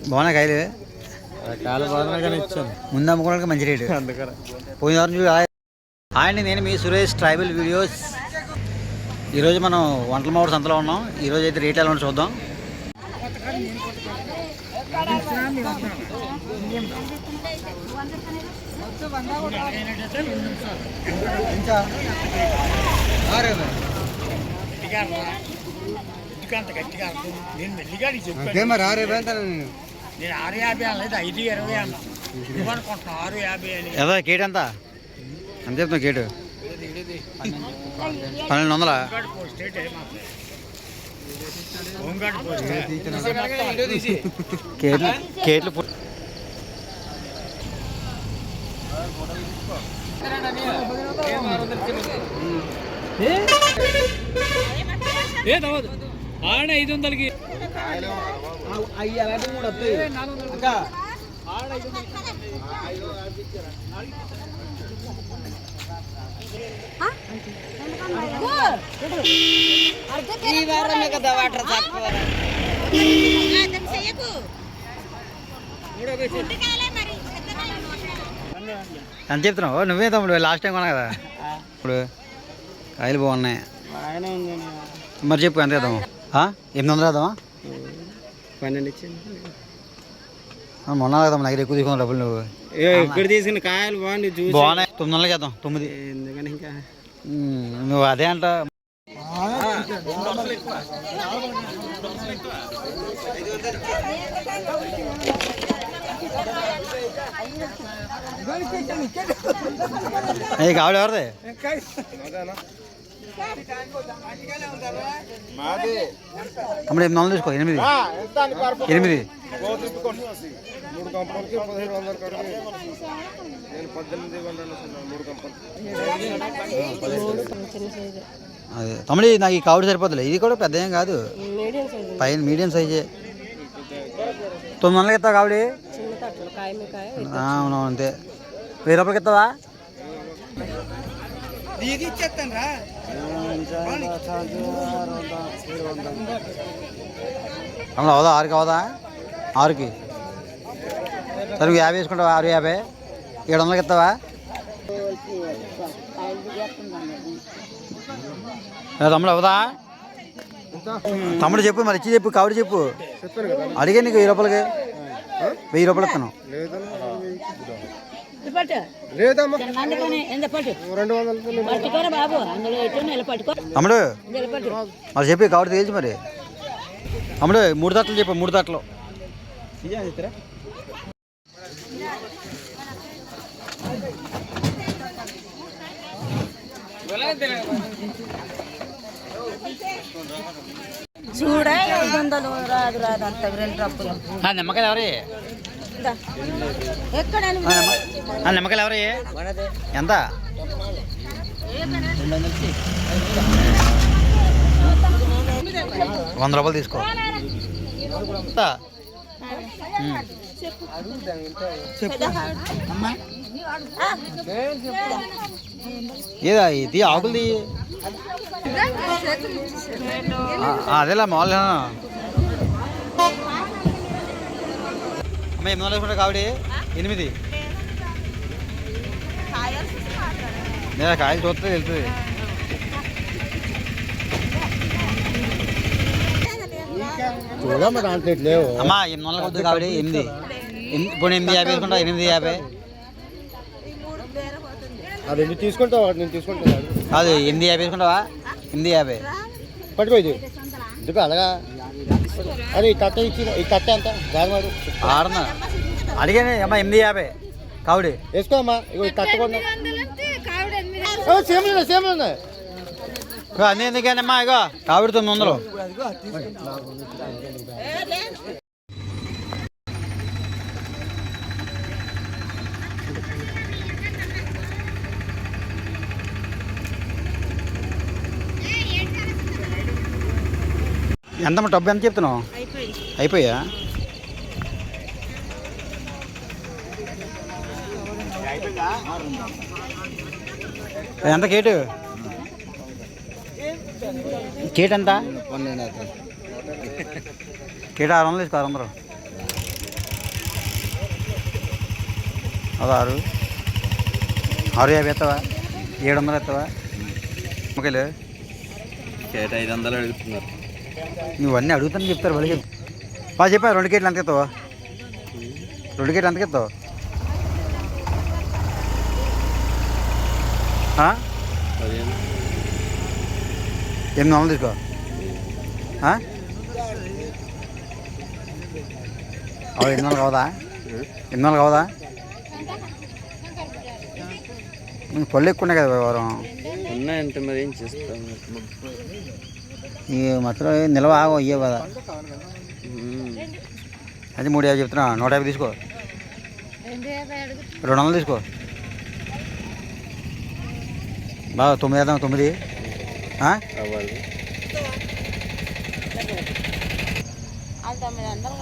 బాగున్నా కాయలు కాలు బాగా ఇచ్చాను ముందు అమ్ముకోవడానికి మంచి రేటు పోయిన వారం చూడు. అండి నేను మీ సురేష్ ట్రైబల్ వీడియోస్. ఈరోజు మనం వంటల మామిడి సంతలో ఉన్నాం. ఈరోజు అయితే రేట్ ఎలా ఉందో చూద్దాం. ఏదో కేటు ఎంత ఎంత చెప్తున్నా కేటు 1200. కేట్లు ఆడ 500కి అవి అలాంటి 3 వస్తాయి. ఎంత చెప్తున్నావు? నువ్వే తమ్ముడు లాస్ట్ టైం కొన్నా కదా. ఇప్పుడు కాయలు బాగున్నాయి. మరి చెప్పు ఎంత వేద్దాము? 800 వేద్దామా? 12 ఇచ్చింది మొన్న కదా నా దగ్గర ఎక్కువ తీసుకున్నావు డబ్బులు. నువ్వు ఇక్కడ తీసుకున్న కాయలు బాగున్నాయి. 900 చేద్దాం. 9 ఎందుకని ఇంకా నువ్వు అదే అంట. కావాలి ఎవరిది? తమ్ముడు 800 తీసుకో. 8 అదే తమ్ముడు నాకు ఈ కావుడు సరిపోతుంది. ఇది కూడా పెద్ద ఏం కాదు, పైన మీడియం సైజే. 900 ఇస్తావా కావుడి? అవును అంతే. 1000 రూపాయలకి ఇస్తావా? అవుదా 6కి అవదా? 6కి సరే 50 వేసుకుంటావా? 650 700కి ఇస్తావా? తమ్ముడు అవదా? తమ్ముడు చెప్పు మరి, ఇచ్చి చెప్పు. కావుడు చెప్పు. అడిగే నీకు 1000 రూపాయలకి 1000 రూపాయలు ఇస్తాను. తమ్ముడు మరి చెప్పి కావుడు తేల్చి మరి. తమ్ముడు 3 తట్టలు చెప్పు. 3 తట్టలు చూడ 500 రాదు రాదు అంత 2 రూపాయలు. నిమ్మకాయలు ఎవరి? నిమ్మకాయలు ఎవరి? ఎంత? 100 రూపాయలు తీసుకో. ఏదా ఇది ఆకులది? అదేలా మామూలు అమ్మ 800 వేసుకుంటా కావిడి. 8 నేను కాయలు చూస్తే వెళ్తుంది. అమ్మా 800 వద్దు కావిడి. 8 ఇప్పుడు 850 వేసుకుంటా. 850 అది తీసుకుంటావా? నేను తీసుకుంటా. కాదు 850 వేసుకుంటావా? 850 పట్టుకోదు ఎందుకు అలాగా? అదే ఈ కట్ట ఇచ్చి ఈ కట్ట ఎంత గాలిమాడు ఆడనా అడిగానే అమ్మా. 850 కావుడి వేసుకో అమ్మా. ఇగో ఈ కట్ట కూడా సేమ్ సేమ్ ఉన్నాయి. అన్నీ ఎందుకనమ్మా? ఇగో కావిడి 900. ఎంతమ్మా డబ్బు? ఎంత చెప్తున్నావు? అయిపోయా? ఎంత కేటు? కేట్ ఎంత? కేట 600 తీసుకో 600 అది 6 650 ఎత్తవా 700 ఎత్తవా ఓకేలే కేట 500 అడుగుతున్నారు. నువ్వు అన్నీ అడుగుతాను చెప్తారు వాళ్ళు బాగా చెప్పా 2 కేట్లు ఎంత ఎత్తావా 2 కేట్లు ఎంతకి ఎత్తావు 800 తీసుకో 800 కావదా 800 కావదా పళ్ళు ఎక్కువ ఉన్నాయి కదా వారం ఉన్నాయంటే మరి ఏం చేస్తాం. ఈ మాత్రం నిల్వ అయ్యే కదా అది 350 చెప్తున్నా 150 తీసుకో 200 తీసుకో బాగా 9 వేద్దాం 9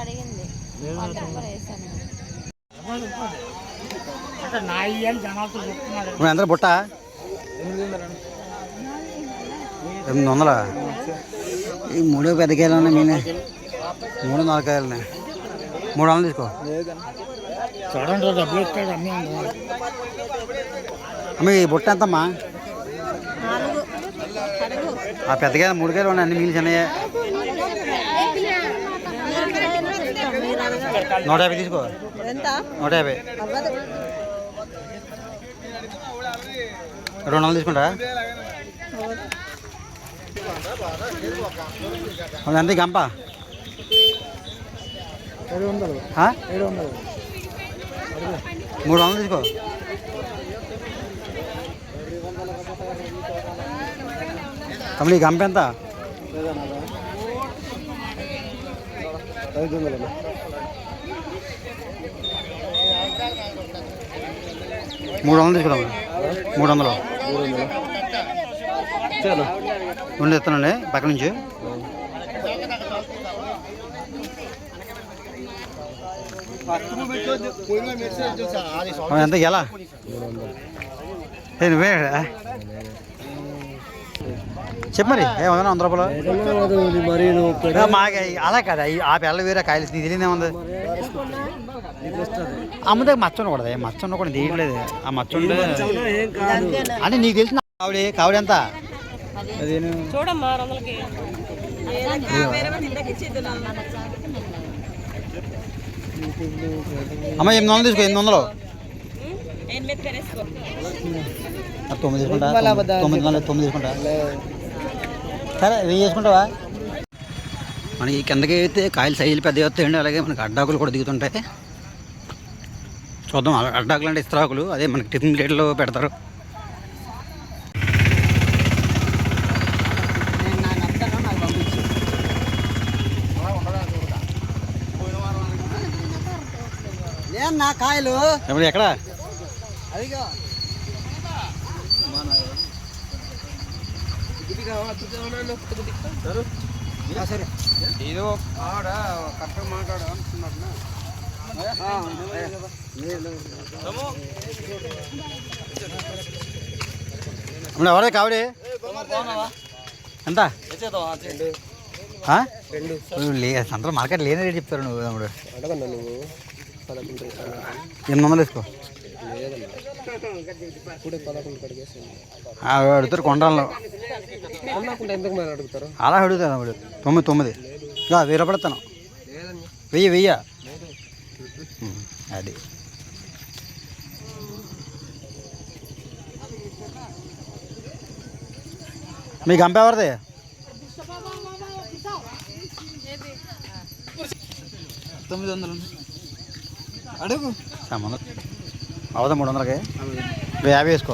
అడిగింది ఎంత బుట్ట 800 ఈ 3 పెద్ద కాయలు ఉన్నాయి మీనే 3 4 కాయలు ఉన్నాయి 300 తీసుకో అమ్మ ఈ బుట్ట ఎంతమ్మా ఆ పెద్ద కాయలు 3 కాయలు ఉన్నాయి అన్ని మిగిలి చిన్నయ్యే 150 తీసుకో 150 200 తీసుకుంటా ఎంత గంప 300 తీసుకో తమ్ముడు ఈ గంప ఎంత 300 తీసుకున్నాం 300 ఉండి ఎత్తానండి పక్క నుంచి ఎంత ఎలా నువ్వే చెప్పు మరి 100 రూపాయలు మాకు అలా కదా ఆ పిల్లలు వేరే కాయలు నీకు తెలియదేముంది అమ్మదే మచ్చ ఉండకూడదు మచ్చ ఉండకూడదు తీయట్లేదు ఆ మచ్చ ఉండే అంటే నీకు తెలిసిన కావిడ ఎంత అమ్మ 800 తీసుకో 800 9 తీసుకుంటా 9 తీసుకుంటా సరే 1000 చేసుకుంటావా మనకి కిందకి అయితే కాయలు సైజులు పెద్దగా వస్తాయండి అలాగే మనకి అడ్డాకులు కూడా దిగుతుంటాయి చూద్దాం అడ్డాకులు అంటే ఇస్త్రాకులు అదే మనకి టిఫిన్ ప్లేట్లో పెడతారు నా కాయలు ఎక్కడ సరే ఏదో ఆవిడ కరెక్ట్గా మాట్లాడు అంటున్నారు ఎవడే కావిడే ఎంత సంతలో మార్కెట్ లేని రేటు చెప్తారు నువ్వు తమ్ముడు 800 తీసుకో అడుగుతారు కొండల్లో అలా అడుగుతాను అప్పుడు 9 1000 పడతాను 1000 అది మీకు గంప ఎవరిది అడుగు సంబంధం అవుదా 300కి 50 వేసుకో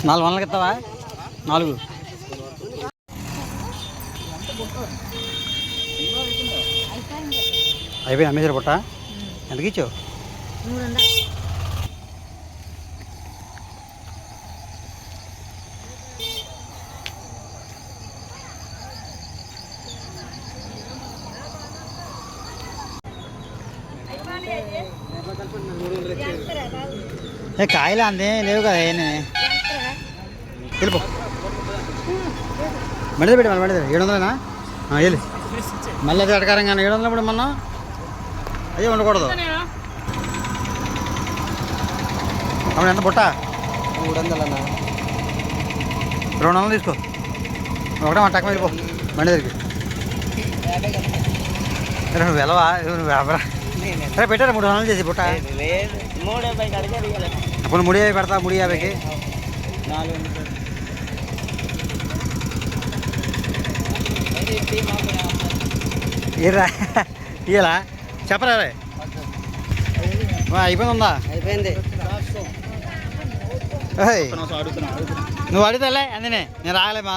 400కి ఇస్తావా 4 అయిపోయి అమ్మేసారు పుట్ట ఎంతకి ఇచ్చావు కాయలు అందే లేవు కదా వెళ్ళిపో బండి పెట్టి బండి 700 వెళ్ళి మళ్ళీ అది అడగారంగా 700 ఇప్పుడు మొన్న అయ్యే ఉండకూడదు. అవును ఎంత బుట్ట 300 అన్న. 200 తీసుకో. ఒకటే మా టక్క వెళ్ళిపో బండి దగ్గరికి. నువ్వు వెళ్ళవా నువ్వు వ్యాపారా సరే పెట్టారా 300 చేసి బుట్ట అప్పుడు 350 పెడతా 350కి. ఏరా ఇయ్యలా చెప్పరా రే అయిపోయిందా? అయిపోయింది. నువ్వు అడుగుతాలే అందునే నేను రాగలేమా.